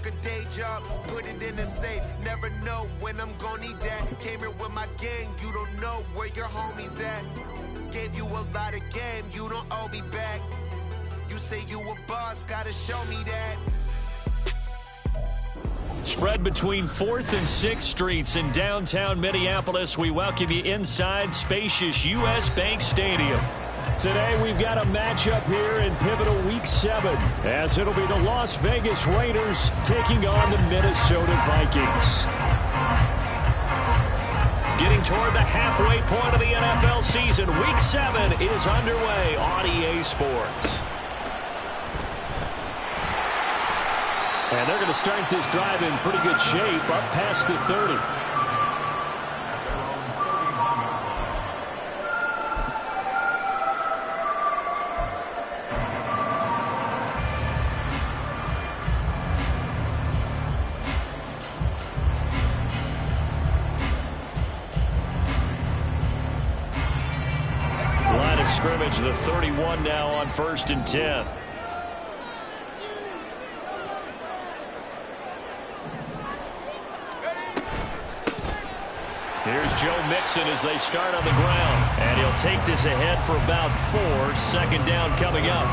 work a day job, put it in the safe. Never know when I'm gonna need that. Came here with my gang, you don't know where your homies at. Gave you a lot of game, you don't owe me back. You say you a boss, gotta show me that. Spread between 4th and 6th Streets in downtown Minneapolis. We welcome you inside spacious U.S. Bank Stadium. Today we've got a matchup here in pivotal Week 7, as it'll be the Las Vegas Raiders taking on the Minnesota Vikings. Getting toward the halfway point of the NFL season, Week 7 is underway on EA Sports. And they're going to start this drive in pretty good shape, up past the 30. Line of scrimmage, the 31 now on 1st and 10. Here's Joe Mixon as they start on the ground. And he'll take this ahead for about 4. 2nd down coming up.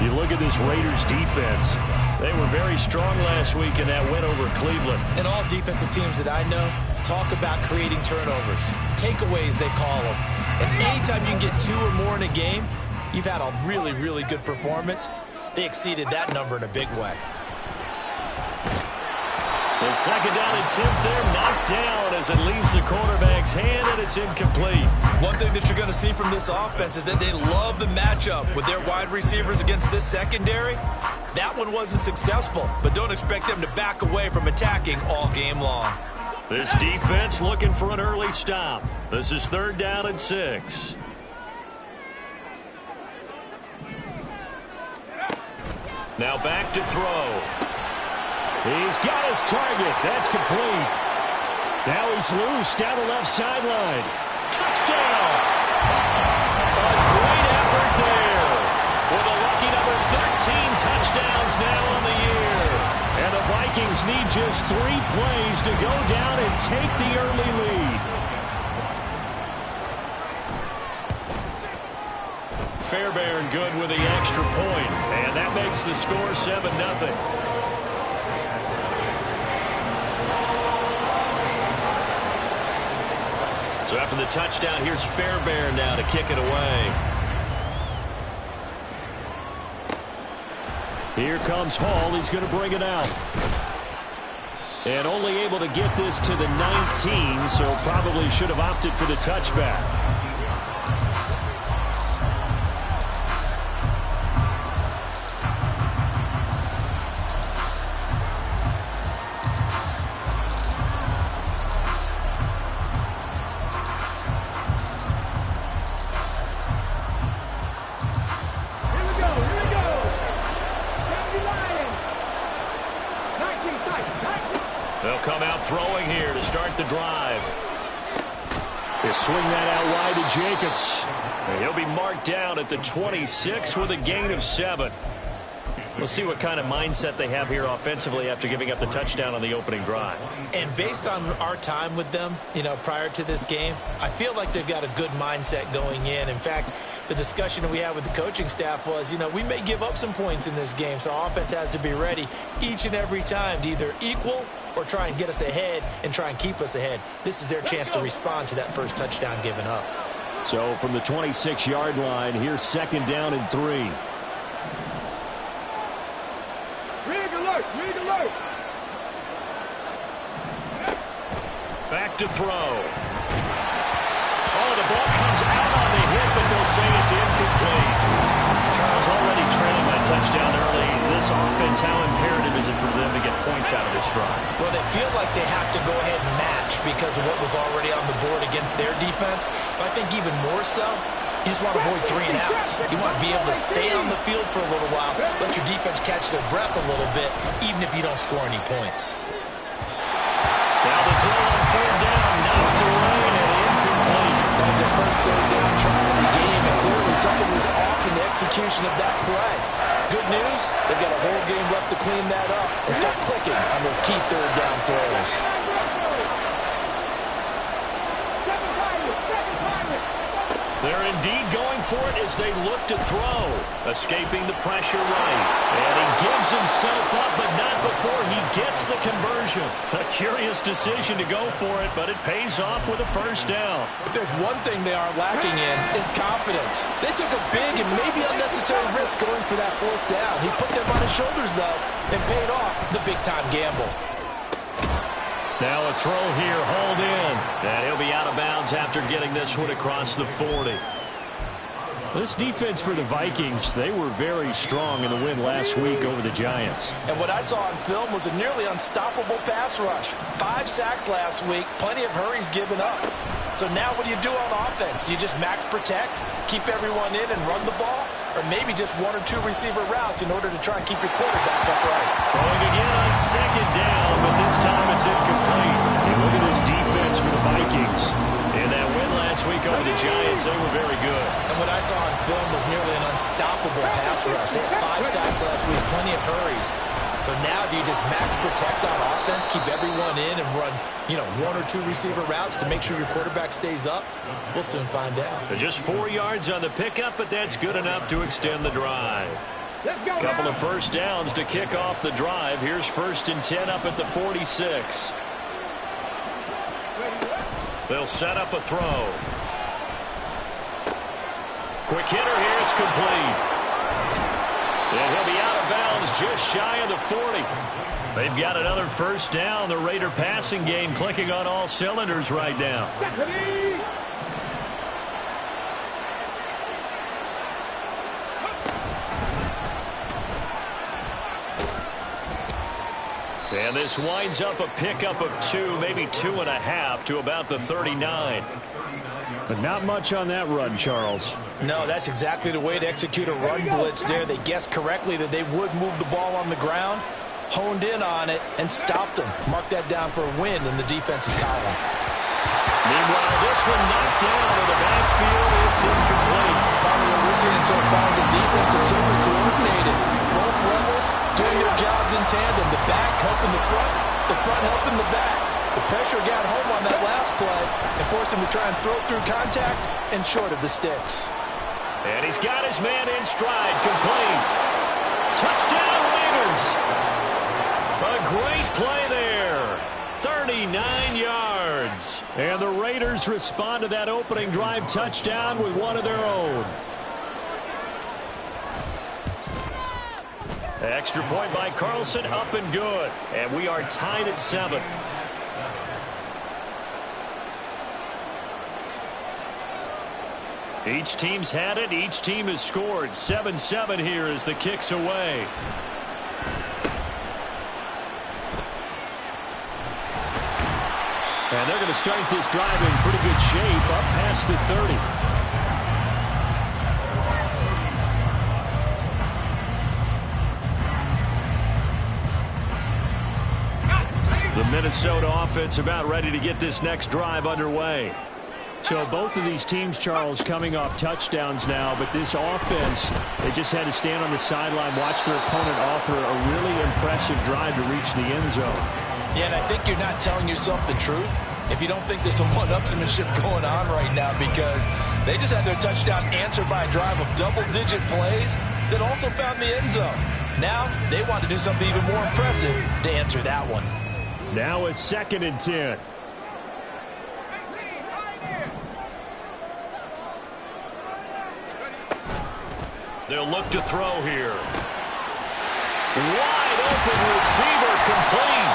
You look at this Raiders defense. They were very strong last week in that win over Cleveland. And all defensive teams that I know talk about creating turnovers. Takeaways, they call them. And anytime you can get 2 or more in a game, you've had a really, really good performance. They exceeded that number in a big way. The 2nd down attempt there knocked down as it leaves the quarterback's hand, and it's incomplete. One thing that you're going to see from this offense is that they love the matchup with their wide receivers against this secondary. That one wasn't successful, but don't expect them to back away from attacking all game long. This defense looking for an early stop. This is 3rd down and 6. Now back to throw. He's got his target. That's complete. Now he's loose down the left sideline. Touchdown! A great effort there. With a lucky number 13 touchdowns now on the year. And the Vikings need just 3 plays to go down and take the early lead. Fairbairn good with the extra point. And that makes the score 7-0. So after the touchdown, here's Fairbairn now to kick it away. Here comes Hall. He's going to bring it out. And only able to get this to the 19, so probably should have opted for the touchback. They'll come out throwing here to start the drive. They swing that out wide to Jacobs. And he'll be marked down at the 26 with a gain of 7. We'll see what kind of mindset they have here offensively after giving up the touchdown on the opening drive. And based on our time with them, prior to this game, I feel like they've got a good mindset going in. In fact, the discussion that we had with the coaching staff was, we may give up some points in this game, so our offense has to be ready each and every time to either equal or try and get us ahead and try and keep us ahead. This is their chance to respond to that first touchdown given up. So from the 26-yard line, here's 2nd down and 3. Rig alert! Rig alert! Back to throw. Oh, the ball comes out on the hit, but they'll say it's incomplete. Charles already trailing that touchdown early. This offense, how imperative is it for them to get points out of this drive? Well, they feel like they have to go ahead and match because of what was already on the board against their defense. But I think even more so, you just want to avoid 3 and outs. You want to be able to stay on the field for a little while, let your defense catch their breath a little bit, even if you don't score any points. Now the throw on 3rd down, knocked away and incomplete. That was their first 3rd down try of the game, and clearly something was off in the execution of that play. Good news, they've got a whole game left to clean that up and start clicking on those key third down throws. They're indeed going for it as they look to throw. Escaping the pressure right. And he gives himself up, but not before he gets the conversion. A curious decision to go for it, but it pays off with a first down. If there's one thing they are lacking in, is confidence. They took a big and maybe unnecessary risk going for that fourth down. He put them on his shoulders, though, and paid off the big-time gamble. Now a throw here, hauled in. And he'll be out of bounds after getting this one across the 40. This defense for the Vikings, they were very strong in the win last week over the Giants. And what I saw on film was a nearly unstoppable pass rush. 5 sacks last week, plenty of hurries given up. So now what do you do on offense? You just max protect, keep everyone in and run the ball? Or maybe just 1 or 2 receiver routes in order to try and keep your quarterback upright. Throwing again on second down, but this time it's incomplete. And look at this defense for the Vikings. In that win last week over the Giants, they were very good. And what I saw on film was nearly an unstoppable pass rush. They had 5 sacks last week, plenty of hurries. So now do you just max protect on offense, keep everyone in and run, 1 or 2 receiver routes to make sure your quarterback stays up? We'll soon find out. Just 4 yards on the pickup, but that's good enough to extend the drive. A couple of first downs to kick off the drive. Here's 1st and 10 up at the 46. They'll set up a throw. Quick hitter here. It's complete. And he'll be out of bounds just shy of the 40. They've got another first down. The Raider passing game clicking on all cylinders right now. And this winds up a pickup of 2, maybe 2.5 to about the 39. But not much on that run, Charles. No, that's exactly the way to execute a run blitz there. They guessed correctly that they would move the ball on the ground, honed in on it, and stopped them. Mark that down for a win in the defense's column. Meanwhile, this one knocked down in the backfield. It's incomplete. Probably what we're seeing so far is a defense that's certainly coordinated. Both levels doing their jobs in tandem. The back helping the front helping the back. The pressure got home on that last play and forced him to try and throw through contact and short of the sticks. And he's got his man in stride, complete. Touchdown, Raiders. A great play there. 39 yards. And the Raiders respond to that opening drive touchdown with one of their own. Extra point by Carlson, up and good. And we are tied at 7. Each team's had it. Each team has scored. 7-7 here as the kick's away. And they're going to start this drive in pretty good shape, up past the 30. The Minnesota offense about ready to get this next drive underway. So both of these teams, Charles, coming off touchdowns now, but this offense, they just had to stand on the sideline, watch their opponent author a really impressive drive to reach the end zone. Yeah, and I think you're not telling yourself the truth if you don't think there's some one-upsmanship going on right now, because they just had their touchdown answered by a drive of double-digit plays that also found the end zone. Now they want to do something even more impressive to answer that one. Now a 2nd and 10. They'll look to throw here. Wide open receiver, complete.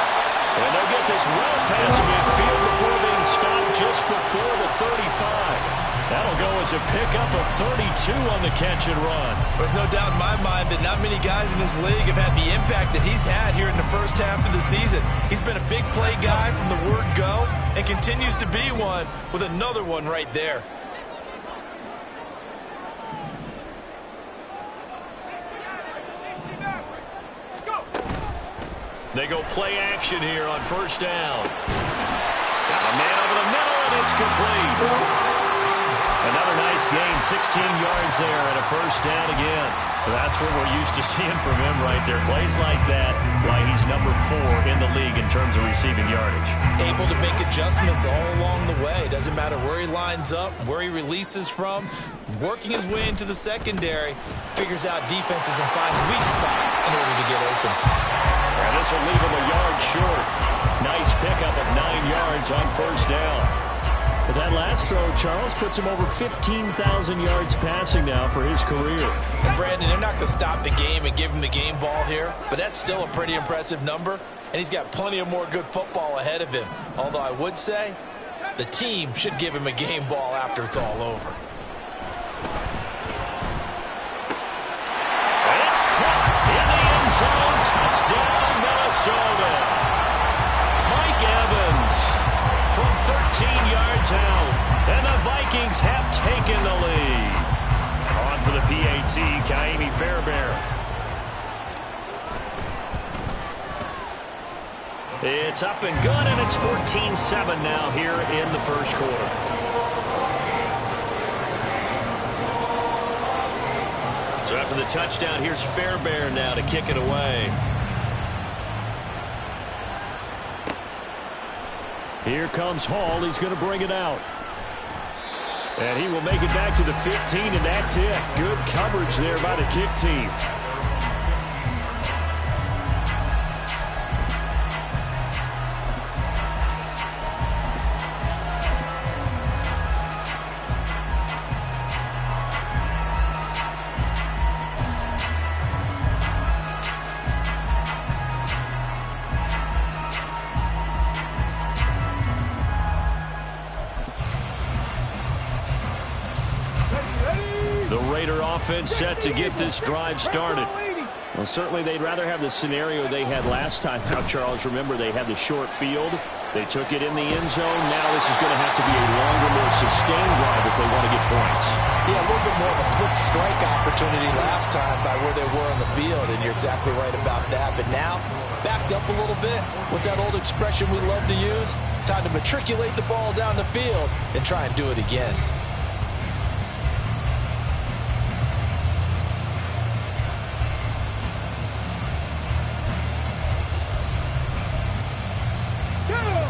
And they'll get this well past midfield before being stopped just before the 35. That'll go as a pickup of 32 on the catch and run. There's no doubt in my mind that not many guys in this league have had the impact that he's had here in the first half of the season. He's been a big play guy from the word go and continues to be one with another one right there. They go play action here on first down. Got a man over the middle, and it's complete. Another nice gain, 16 yards there and a first down again. That's what we're used to seeing from him right there. Plays like that, why he's number 4 in the league in terms of receiving yardage. Able to make adjustments all along the way. Doesn't matter where he lines up, where he releases from. Working his way into the secondary, figures out defenses and finds weak spots in order to get open. And this will leave him a yard short. Nice pickup of 9 yards on first down. But that last throw, Charles, puts him over 15,000 yards passing now for his career. And Brandon, they're not going to stop the game and give him the game ball here, but that's still a pretty impressive number, and he's got plenty of more good football ahead of him. Although I would say the team should give him a game ball after it's all over. It's caught in the end zone. Touchdown, Minnesota. Mike Evans from 13 yards out, and the Vikings have taken the lead. On for the PAT, Kaimi Fairbairn. It's up and good, and it's 14-7 now here in the first quarter. So after the touchdown, here's Fairbairn now to kick it away. Here comes Hall. He's going to bring it out. And he will make it back to the 15, and that's it. Good coverage there by the kick team. Offense set to get this drive started. Well, certainly they'd rather have the scenario they had last time. Now, Charles, remember they had the short field. They took it in the end zone. Now this is going to have to be a longer, more sustained drive if they want to get points. Yeah, a little bit more of a quick strike opportunity last time by where they were on the field, and you're exactly right about that. But now, backed up a little bit. What's that old expression we love to use? Time to matriculate the ball down the field and try and do it again.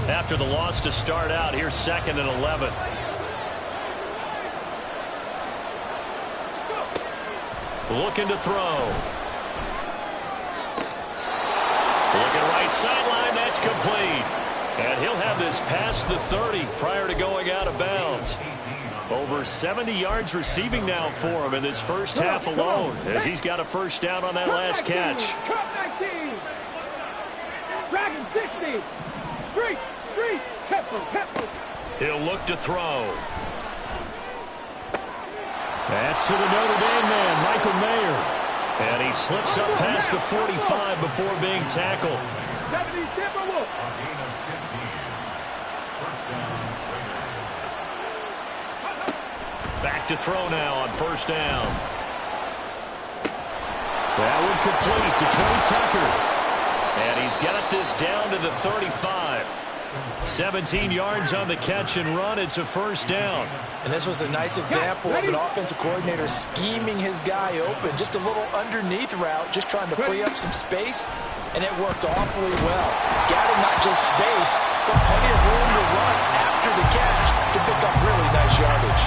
After the loss to start out, here's 2nd and 11. Looking to throw. Looking right sideline, that's complete. And he'll have this past the 30 prior to going out of bounds. Over 70 yards receiving now for him in this first half alone, as he's got a first down on that last catch. Cut 19. Dragon 60. Street. He'll look to throw. That's to the Notre Dame man, Michael Mayer. And he slips up past the 45 before being tackled. Back to throw now on first down. That one complete to Trey Tucker. And he's got this down to the 35. 17 yards on the catch and run. It's a first down. And this was a nice example of an offensive coordinator scheming his guy open. Just a little underneath route, just trying to free up some space, and it worked awfully well. Got him not just space, but plenty of room to run after the catch to pick up really nice yardage.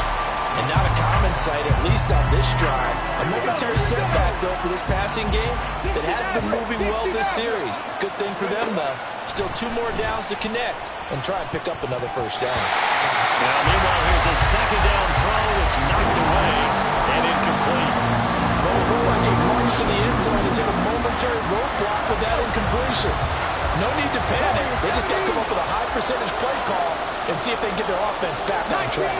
And not a common sight, at least on this drive. A momentary setback, though, for this passing game that has been moving well this series. Good thing for them, though. Still 2 more downs to connect and try and pick up another first down. Now, meanwhile, here's a second down throw. It's knocked away and incomplete. Well, it looked like he marched to the end zone has hit a momentary roadblock with that incompletion. No need to panic. They just got to come up with a high percentage play call and see if they can get their offense back on track.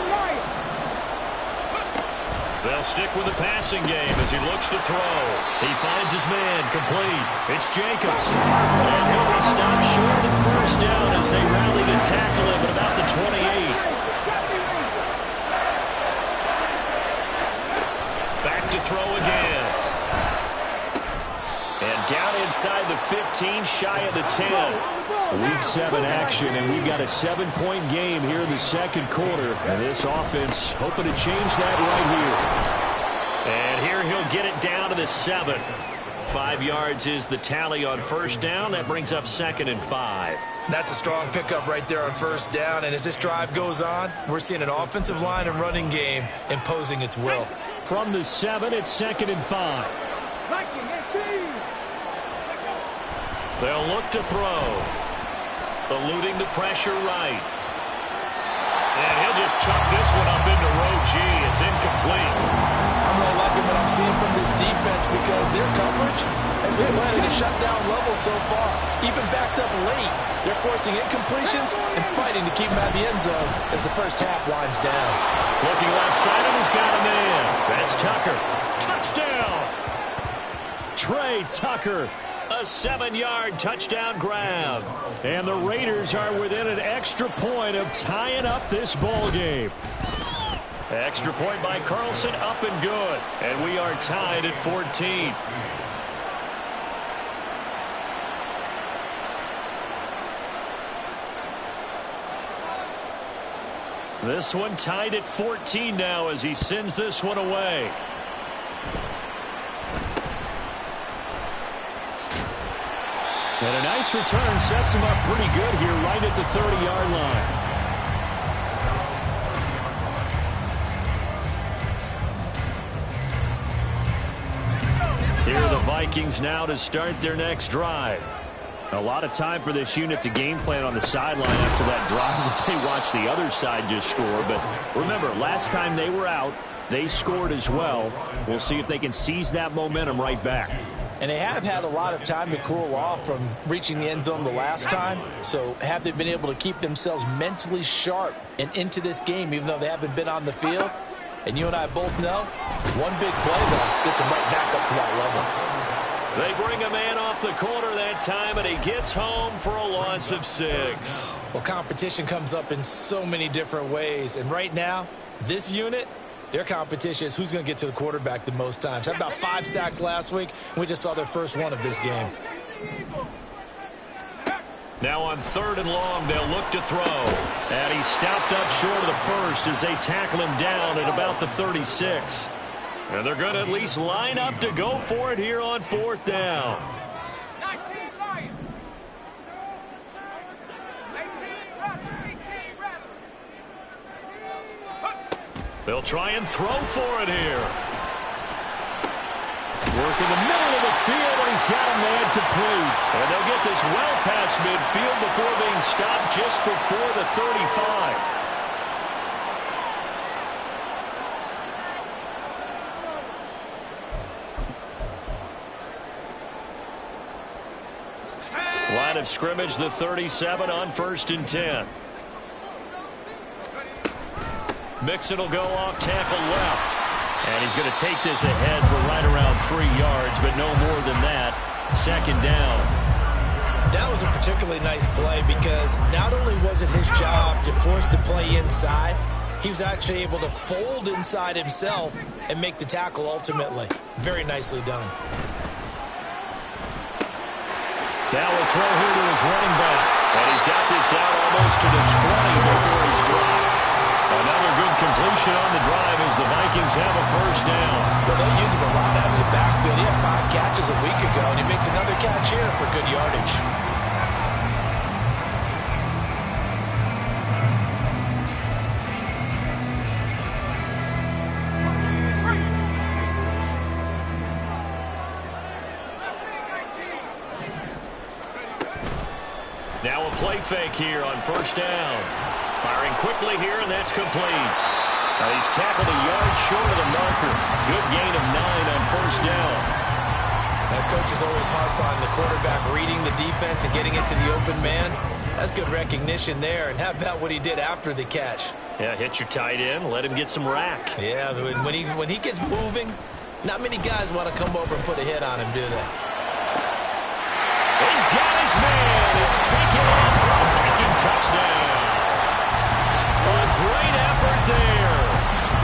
They'll stick with the passing game as he looks to throw. He finds his man, complete. It's Jacobs. And he'll be stopped short of the first down as they rally to tackle him at about the 28. Back to throw again. And down inside the 15 15 shy of the 10. Week 7 action, and we've got a 7-point game here in the second quarter. And this offense hoping to change that right here. And here he'll get it down to the 7. 5 yards is the tally on first down. That brings up 2nd and 5. That's a strong pickup right there on first down. And as this drive goes on, we're seeing an offensive line and running game imposing its will. From the 7, it's 2nd and 5. They'll look to throw. Eluding the pressure right. And he'll just chuck this one up into row G. It's incomplete. I'm really liking what I'm seeing from this defense because their coverage has been playing at a shutdown level so far. Even backed up late, they're forcing incompletions and fighting to keep them out of the end zone as the first half winds down. Looking left side, and he's got a man. That's Tucker. Touchdown! Trey Tucker. A 7-yard touchdown grab. And the Raiders are within an extra point of tying up this ball game. Extra point by Carlson, up and good. And we are tied at 14. This one tied at 14 now as he sends this one away. And a nice return sets him up pretty good here right at the 30-yard line. Here are the Vikings now to start their next drive. A lot of time for this unit to game plan on the sideline after that drive that they watched the other side just score. But remember, last time they were out, they scored as well. We'll see if they can seize that momentum right back. And they have had a lot of time to cool off from reaching the end zone the last time. So have they been able to keep themselves mentally sharp and into this game, even though they haven't been on the field? And you and I both know, one big play, though, gets them right back up to that level. They bring a man off the corner that time, and he gets home for a loss of 6. Well, competition comes up in so many different ways. And right now, this unit, their competition is who's going to get to the quarterback the most times. Had about 5 sacks last week, and we just saw their first one of this game. Now on 3rd and long, they'll look to throw. And he's stopped up short of the first as they tackle him down at about the 36. And they're going to at least line up to go for it here on 4th down. They'll try and throw for it here. Work in the middle of the field, and he's got a man complete. And they'll get this well past midfield before being stopped just before the 35. Line of scrimmage, the 37 on 1st and 10. Mixon will go off tackle left. And he's going to take this ahead for right around 3 yards, but no more than that. 2nd down. That was a particularly nice play because not only was it his job to force the play inside, he was actually able to fold inside himself and make the tackle ultimately. Very nicely done. Now we'll throw here to his running back. And he's got this down almost to the 20 before he's dropped. Another good completion on the drive as the Vikings have a 1st down. Well, they use him a lot out of the backfield. He had 5 catches a week ago, and he makes another catch here for good yardage. Now a play fake here on 1st down. Firing quickly here, and that's complete. He's tackled a yard short of the marker. Good gain of 9 on 1st down. That coach is always harp on the quarterback reading the defense and getting it to the open man. That's good recognition there. And how about what he did after the catch? Yeah, hit your tight end, let him get some rack. Yeah, when he gets moving, not many guys want to come over and put a hit on him, do they? He's got his man. It's taken in for a Viking touchdown. A great effort there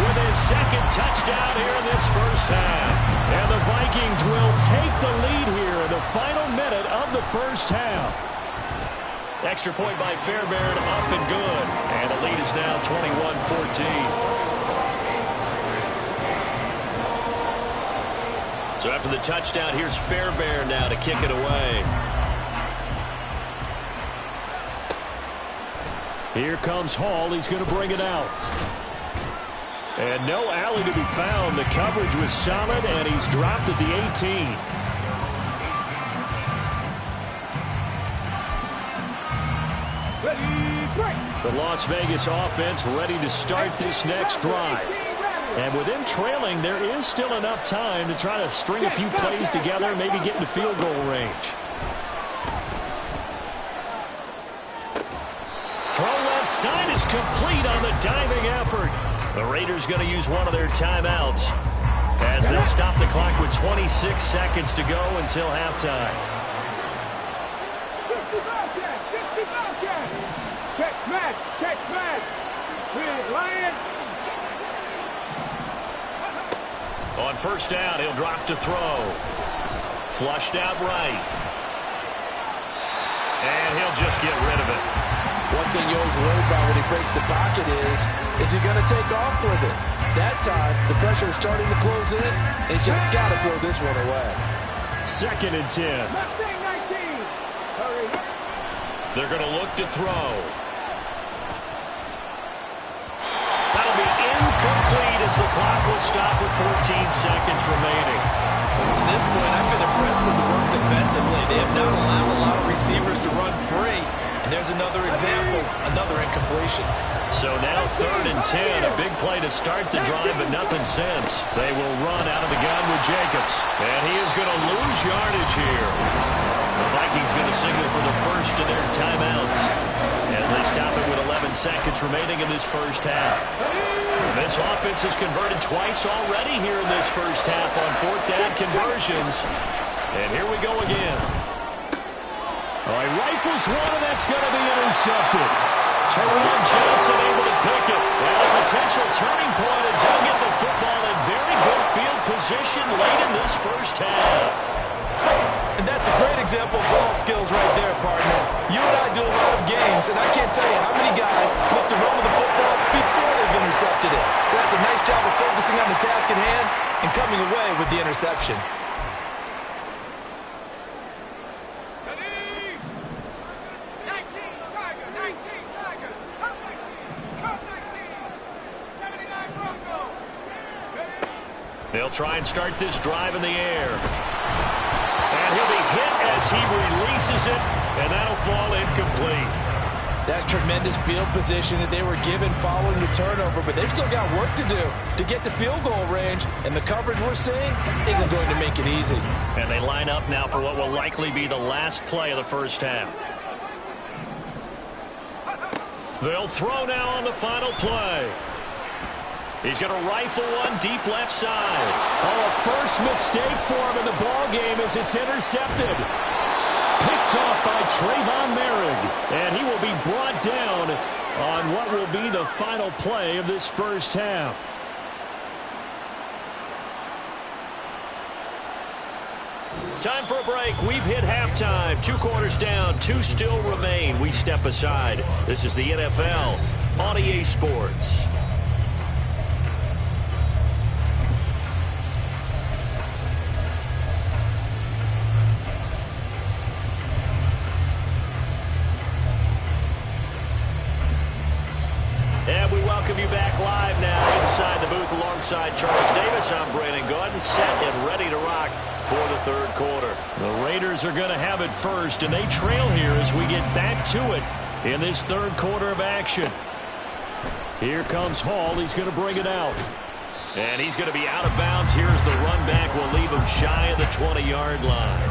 with his 2nd touchdown here in this 1st half. And the Vikings Vikings will take the lead here in the final minute of the first half. Extra point by Fairbairn, up and good. And the lead is now 21-14. So after the touchdown, here's Fairbairn now to kick it away. Here comes Hall. He's going to bring it out. And no alley to be found. The coverage was solid, and he's dropped at the 18. The Las Vegas offense ready to start this next drive. And with them trailing, there is still enough time to try to string a few plays together, maybe get into field goal range. Throw left side is complete on the diving effort. The Raiders going to use one of their timeouts as they'll stop the clock with 26 seconds to go until halftime. Catch match. Lions. On first down, he'll drop to throw. Flushed out right. And he'll just get rid of it. One thing you always worry about when he breaks the pocket is he going to take off with it? That time, the pressure was starting to close in, and he's just got to throw this one away. 2nd and 10. They're going to look to throw. That'll be incomplete as the clock will stop with 14 seconds remaining. To this point, I've been impressed with the work defensively. They have not allowed a lot of receivers to run free. And there's another example, another incompletion. So now 3rd and 10, a big play to start the drive, but nothing since. They will run out of the gun with Jacobs. And he is going to lose yardage here. The Vikings going to signal for the first of their timeouts as they stop it with 11 seconds remaining in this first half. And this offense has converted twice already here in this first half on 4th down conversions. And here we go again. All right, rifles one, and that's going to be intercepted. Teron Johnson able to pick it. And a potential turning point as he'll get the football in very good field position late in this first half. And that's a great example of ball skills right there, partner. You and I do a lot of games, and I can't tell you how many guys look to run with the football before they've intercepted it. So that's a nice job of focusing on the task at hand and coming away with the interception. They'll try and start this drive in the air. And he'll be hit as he releases it, and that'll fall incomplete. That's tremendous field position that they were given following the turnover, but they've still got work to do to get to field goal range, and the coverage we're seeing isn't going to make it easy. And they line up now for what will likely be the last play of the first half. They'll throw now on the final play. He's going to rifle one deep left side. Oh, a first mistake for him in the ball game as it's intercepted. Picked off by Trayvon Merrick. And he will be brought down on what will be the final play of this first half. Time for a break. We've hit halftime. 2 quarters down. 2 still remain. We step aside. This is the NFL on EA Sports. And we welcome you back live now inside the booth alongside Charles Davis. I'm Brandon Gordon, set and ready to rock for the 3rd quarter. The Raiders are going to have it first, and they trail here as we get back to it in this 3rd quarter of action. Here comes Hall. He's going to bring it out. And he's going to be out of bounds. Here's the run back. Will leave him shy of the 20-yard line.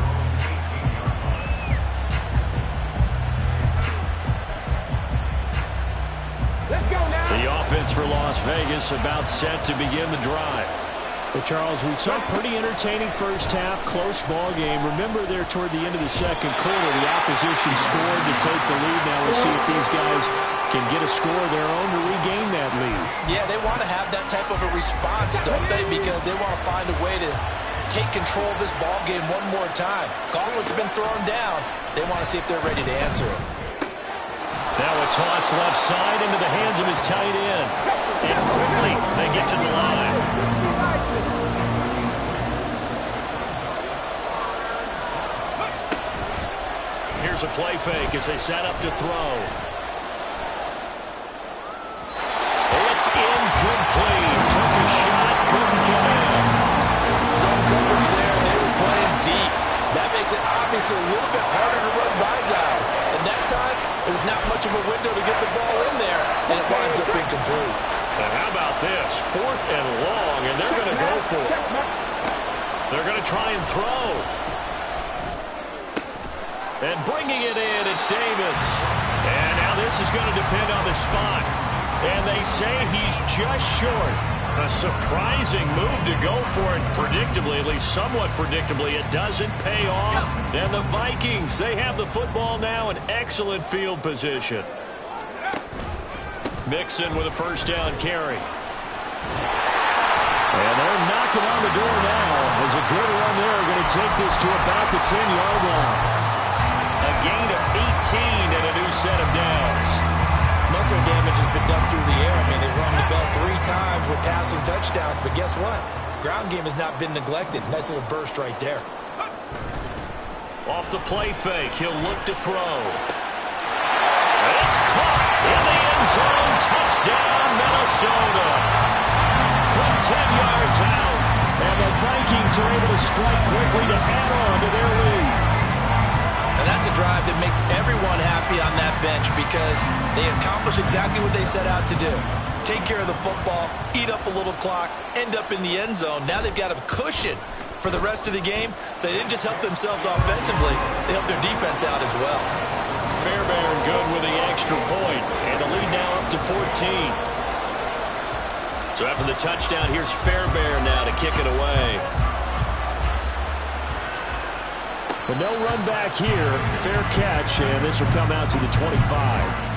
The offense for Las Vegas about set to begin the drive. Well, Charles, we saw a pretty entertaining first half, close ball game. Remember there toward the end of the 2nd quarter, the opposition scored to take the lead. Now we'll see if these guys can get a score of their own to regain that lead. Yeah, they want to have that type of a response, don't they? Because they want to find a way to take control of this ball game one more time. Gauntlet's been thrown down. They want to see if they're ready to answer it. Now a toss left side into the hands of his tight end. And quickly, they get to the line. Here's a play fake as they set up to throw. It's incomplete. Took a shot, couldn't get in. Zone coverage there, they were playing deep. That makes it obviously a little bit harder to run by guys. And that time, there's not much of a window to get the ball in there, and it winds up incomplete. And how about this? 4th and long, and they're going to go for it. They're going to try and throw. And bringing it in, it's Davis. And now this is going to depend on the spot. And they say he's just short. A surprising move to go for it predictably, at least somewhat predictably. It doesn't pay off. And the Vikings, they have the football now in excellent field position. Mixon with a first down carry. And they're knocking on the door now. As a good run there, going to take this to about the 10-yard line. A gain of 18 and a new set of downs. Muscle damage has been done through the air. I mean, they've rung the bell 3 times with passing touchdowns, but guess what? Ground game has not been neglected. Nice little burst right there. Off the play fake, he'll look to throw. It's caught in the end zone. Touchdown, Minnesota. From 10 yards out. And the Vikings are able to strike quickly to add on to their lead. And that's a drive that makes everyone happy on that bench because they accomplish exactly what they set out to do. Take care of the football, eat up a little clock, end up in the end zone. Now they've got a cushion for the rest of the game. So they didn't just help themselves offensively, they helped their defense out as well. Fairbairn good with the extra point. And the lead now up to 14. So after the touchdown, here's Fairbairn now to kick it away. But no run back here. Fair catch, and this will come out to the 25.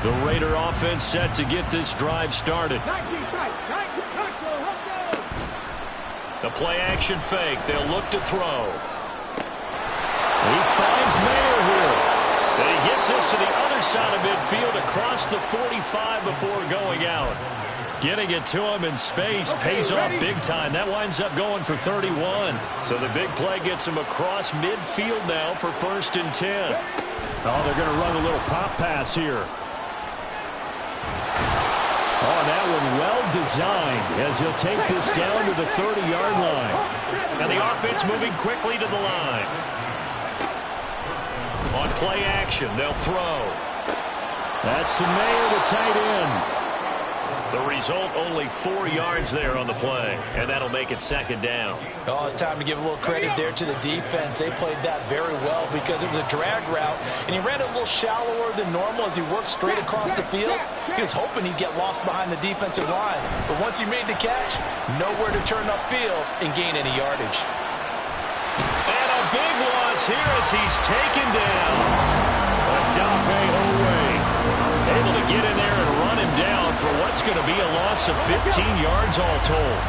The Raider offense set to get this drive started. The play action fake. They'll look to throw. He finds Mayer here. And he gets this to the other side of midfield across the 45 before going out. Getting it to him in space pays off big time. That winds up going for 31. So the big play gets him across midfield now for 1st and 10. Oh, they're going to run a little pop pass here. Oh, that one well designed as he'll take this down to the 30-yard line. And the offense moving quickly to the line. On play action, they'll throw. That's to Mayer, the tight end. The result, only 4 yards there on the play, and that'll make it 2nd down. Oh, it's time to give a little credit there to the defense. They played that very well because it was a drag route, and he ran a little shallower than normal as he worked straight across the field. He was hoping he'd get lost behind the defensive line, but once he made the catch, nowhere to turn upfield and gain any yardage. And a big loss here as he's taken down. Adafe Owe able to get in there and run him down for what's going to be a loss of 15 yards all told.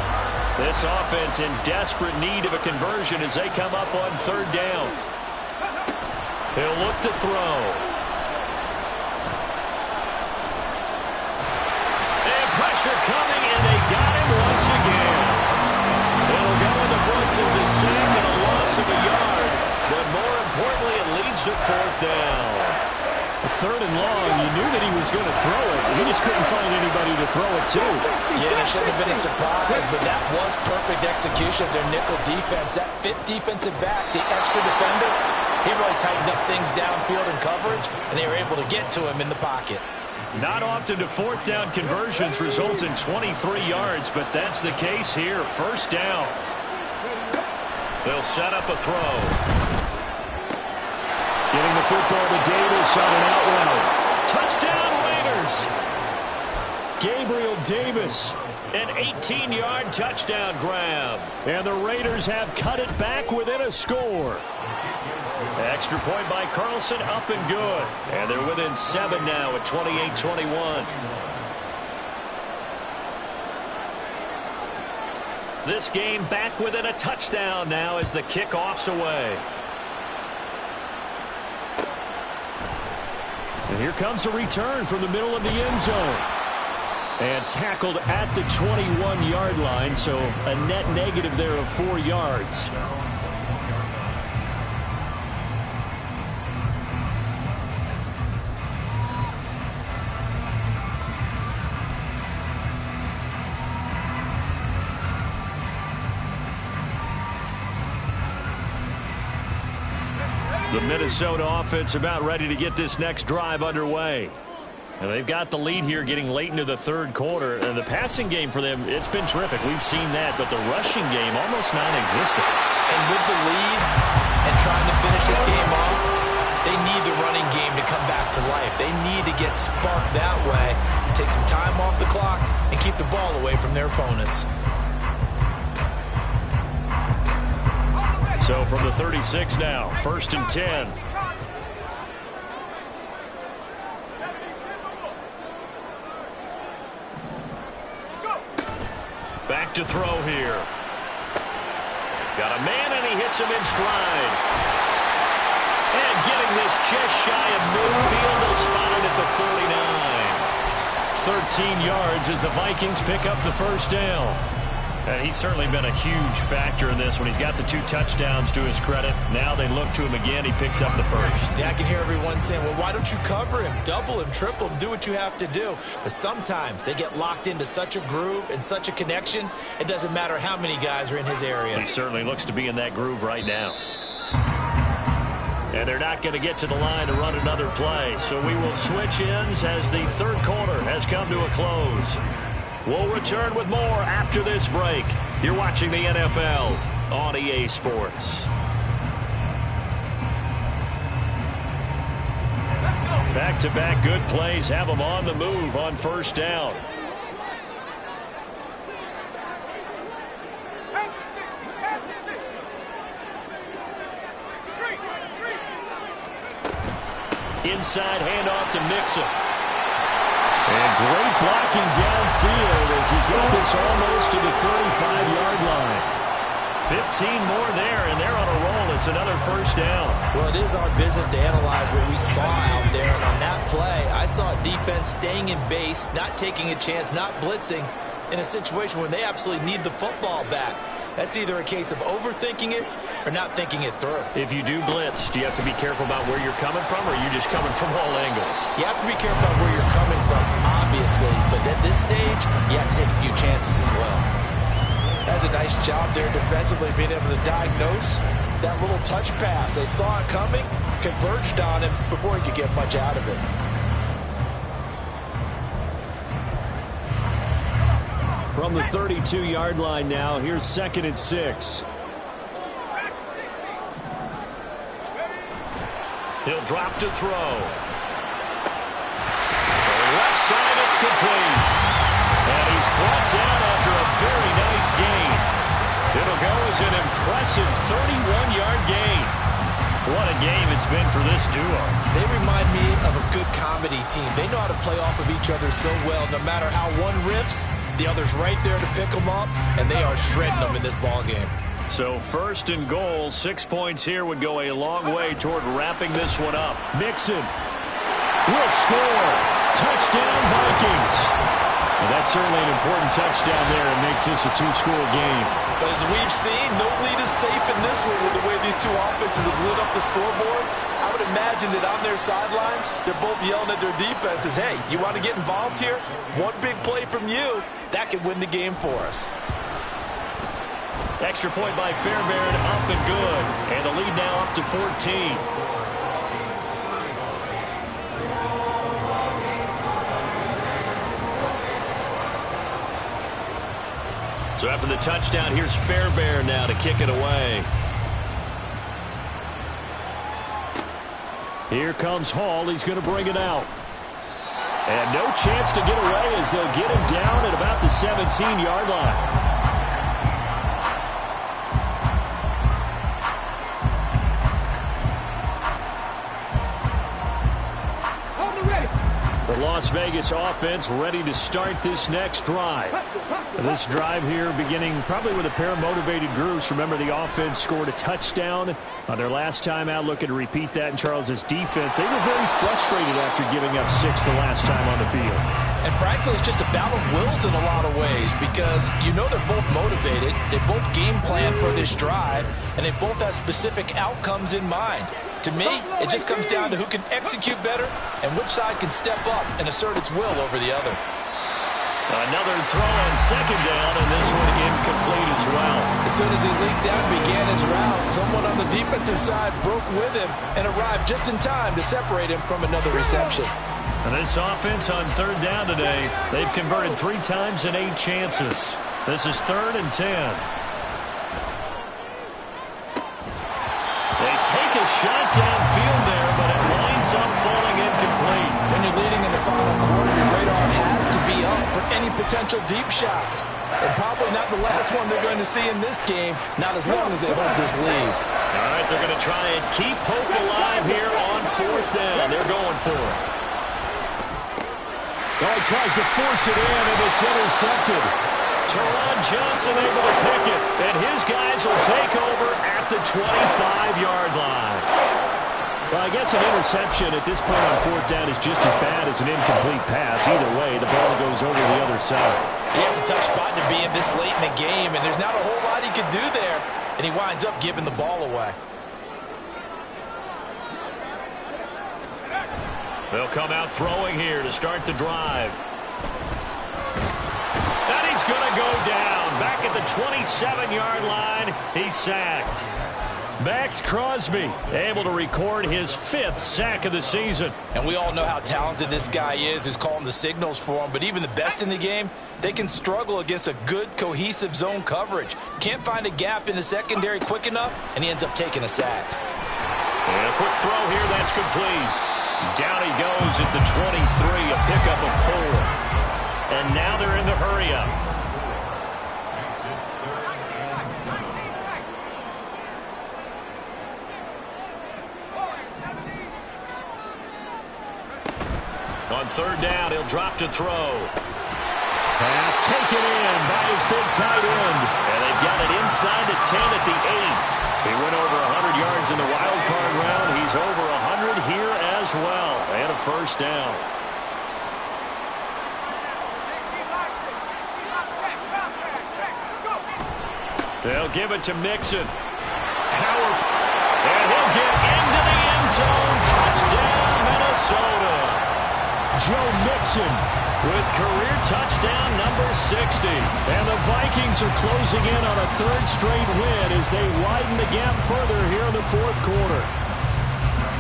This offense in desperate need of a conversion as they come up on 3rd down. He'll look to throw. And pressure coming, and they got him once again. It'll go in the books as a sack and a loss of a yard. But more importantly, it leads to 4th down. 3rd and long, you knew that he was going to throw it. He just couldn't find anybody to throw it to. Yeah, it shouldn't have been a surprise, but that was perfect execution of their nickel defense. That 5th defensive back, the extra defender, he really tightened up things downfield in coverage, and they were able to get to him in the pocket. Not often do 4th down conversions result in 23 yards, but that's the case here. 1st down. They'll set up a throw. Getting the football to Davis on an out route. Touchdown, Raiders! Gabriel Davis An 18-yard touchdown grab. And the Raiders have cut it back within a score. Extra point by Carlson, up and good. And they're within 7 now at 28-21. This game back within a touchdown now as the kickoff's away. And here comes a return from the middle of the end zone. And tackled at the 21-yard line, so a net negative there of 4 yards. The Minnesota offense about ready to get this next drive underway. And they've got the lead here getting late into the third quarter. And the passing game for them, it's been terrific. We've seen that. But the rushing game, almost non-existent. And with the lead and trying to finish this game off, they need the running game to come back to life. They need to get sparked that way, take some time off the clock, and keep the ball away from their opponents. So from the 36 now, 1st and 10. Back to throw here. Got a man, and he hits him in stride. And getting this just shy of midfield, they'll spot it at the 49. 13 yards as the Vikings pick up the first down. And he's certainly been a huge factor in this when he's got the 2 touchdowns to his credit. Now they look to him again. He picks up the first. Yeah, I can hear everyone saying, well, why don't you cover him, double him, triple him, do what you have to do. But sometimes they get locked into such a groove and such a connection, it doesn't matter how many guys are in his area. He certainly looks to be in that groove right now. And they're not going to get to the line to run another play. So we will switch ends as the third quarter has come to a close. We'll return with more after this break. You're watching the NFL on EA Sports. Back-to-back good plays have them on the move on first down. Inside handoff to Mixon. And great blocking downfield as he's got this almost to the 35-yard line. 15 more there, and they're on a roll. It's another first down. Well, it is our business to analyze what we saw out there. And on that play, I saw a defense staying in base, not taking a chance, not blitzing in a situation where they absolutely need the football back. That's either a case of overthinking it or not thinking it through. If you do blitz, do you have to be careful about where you're coming from, or are you just coming from all angles? You have to be careful about where you're coming from, obviously. But at this stage, you have to take a few chances as well. That's a nice job there defensively, being able to diagnose that little touch pass. They saw it coming, converged on him before he could get much out of it. From the 32-yard line now, here's 2nd and 6. He'll drop to throw. For the left side, it's complete. And he's brought down after a very nice gain. It'll go as an impressive 31-yard gain. What a game it's been for this duo. They remind me of a good comedy team. They know how to play off of each other so well. No matter how one riffs, the other's right there to pick them up, and they are shredding them in this ball game. So 1st and goal, 6 points here would go a long way toward wrapping this one up. Mixon will score. Touchdown, Vikings. Well, that's certainly an important touchdown there. It makes this a 2-score game. But as we've seen, no lead is safe in this one with the way these two offenses have lit up the scoreboard. I would imagine that on their sidelines, they're both yelling at their defenses, hey, you want to get involved here? One big play from you, that could win the game for us. Extra point by Fairbairn, up and good. And the lead now up to 14. So after the touchdown, here's Fairbairn now to kick it away. Here comes Hall. He's going to bring it out. And no chance to get away as they'll get him down at about the 17-yard line. The Las Vegas offense ready to start this next drive. This drive here beginning probably with a pair of motivated groups. Remember, the offense scored a touchdown on their last time out. Looking to repeat that in Charles's defense. They were very frustrated after giving up 6 the last time on the field. And frankly, it's just a battle of wills in a lot of ways because you know they're both motivated. They both game plan for this drive, and they both have specific outcomes in mind. To me, it just comes down to who can execute better and which side can step up and assert its will over the other. Another throw on second down, and this one incomplete as well. As soon as he leaped out and began his route, someone on the defensive side broke with him and arrived just in time to separate him from another reception. And this offense on third down today, they've converted 3 times in 8 chances. This is 3rd and 10. They take a shot downfield there, but it winds up falling incomplete. When you're leading in the final quarter, your radar has to be up for any potential deep shots. And probably not the last one they're going to see in this game, not as long as they hold this lead. All right, they're going to try and keep hope alive here on 4th down. They're going for it. Oh, he tries to force it in, and it's intercepted. Teron Johnson able to pick it, and his guys will take over at the 25-yard line. Well, I guess an interception at this point on 4th down is just as bad as an incomplete pass. Either way, the ball goes over the other side. He has a tough spot to be in this late in the game, and there's not a whole lot he can do there, and he winds up giving the ball away. They'll come out throwing here to start the drive. And he's going to go down. Back at the 27-yard line, he's sacked. Max Crosby able to record his 5th sack of the season. And we all know how talented this guy is who's calling the signals for him. But even the best in the game, they can struggle against a good, cohesive zone coverage. Can't find a gap in the secondary quick enough, and he ends up taking a sack. And a quick throw here, that's complete. Down he goes at the 23, a pickup of 4. And now they're in the hurry-up. On 3rd down, he'll drop to throw. Pass taken in by his big tight end. And they've got it inside the 10 at the 8. He went over 100 yards in the wild card round. He's over 100 here as well. And a 1st down. They'll give it to Mixon. Powerful. And he'll get into the end zone. Touchdown, Minnesota. Joe Mixon with career touchdown number 60. And the Vikings are closing in on a 3rd straight win as they widen the gap further here in the 4th quarter.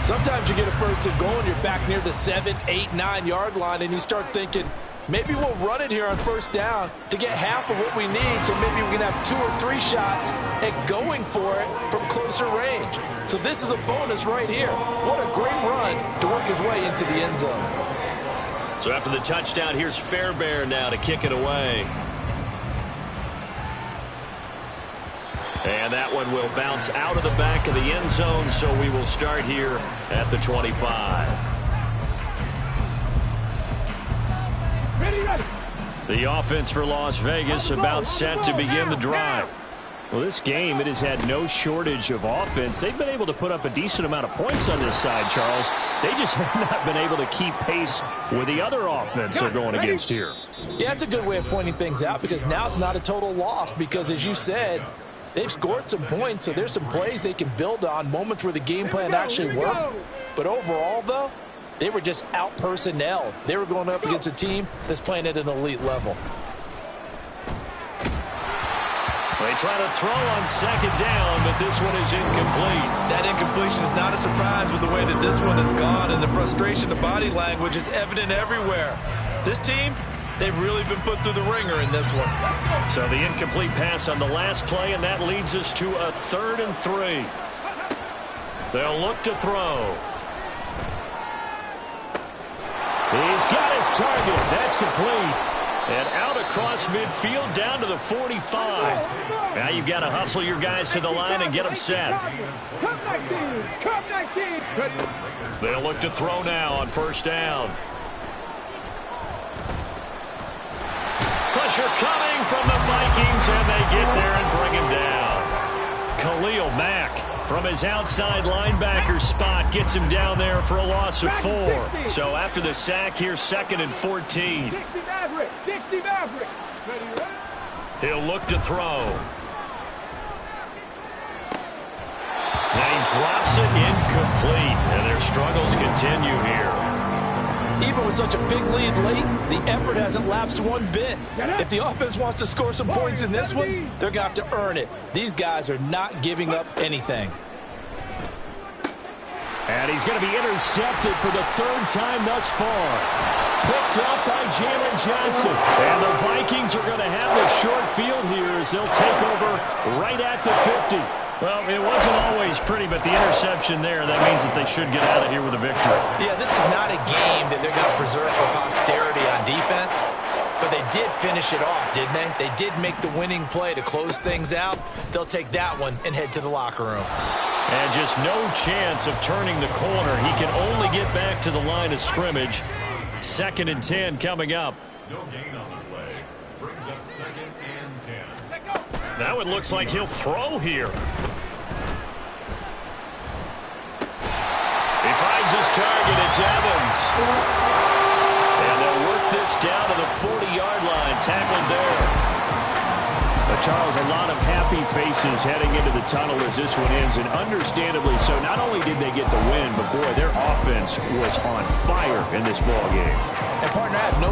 Sometimes you get a 1st and goal and you're back near the 7, 8, 9-yard line and you start thinking, maybe we'll run it here on 1st down to get half of what we need, so maybe we can have 2 or 3 shots at going for it from closer range. So this is a bonus right here. What a great run to work his way into the end zone. So after the touchdown, here's Fairbairn now to kick it away. And that one will bounce out of the back of the end zone, so we will start here at the 25. The offense for Las Vegas about set to begin the drive. Well, this game, it has had no shortage of offense. They've been able to put up a decent amount of points on this side, Charles. They just have not been able to keep pace with the other offense they're going against here. Yeah, that's a good way of pointing things out because now it's not a total loss because, as you said, they've scored some points, so there's some plays they can build on, moments where the game plan actually worked. But overall, though, they were just out-personnel. They were going up against a team that's playing at an elite level. They try to throw on 2nd down, but this one is incomplete. That incompletion is not a surprise with the way that this one has gone, and the frustration, the body language is evident everywhere. This team, they've really been put through the ringer in this one. So the incomplete pass on the last play, and that leads us to a 3rd and 3. They'll look to throw. He's got his target. That's complete. And out across midfield down to the 45. Now you've got to hustle your guys to the line and get them set. They'll look to throw now on first down. Pressure coming from the Vikings, and they get there and bring him down. Khalil Mack from his outside linebacker spot gets him down there for a loss of 4. So after the sack, here's 2nd and 14. He'll look to throw. And he drops it incomplete, and their struggles continue here. Even with such a big lead late, the effort hasn't lapsed one bit. If the offense wants to score some points in this one, they're going to have to earn it. These guys are not giving up anything. And he's going to be intercepted for the 3rd time thus far. Picked up by Jalen Johnson. And the Vikings are going to have the short field here as they'll take over right at the 50. Well, it wasn't always pretty, but the interception there, that means that they should get out of here with a victory. Yeah, this is not a game that they're going to preserve for posterity on defense, but they did finish it off, didn't they? They did make the winning play to close things out. They'll take that one and head to the locker room. And just no chance of turning the corner. He can only get back to the line of scrimmage. 2nd and 10 coming up. No gain on the play. Brings up 2nd and 10. Now it looks like he'll throw here. He finds his target. It's Evans. And they'll work this down to the 40-yard line. Tackled there. But Charles, a lot of happy faces heading into the tunnel as this one ends, and understandably so. Not only did they get the win, but boy, their offense was on fire in this ball game. And partner, I have no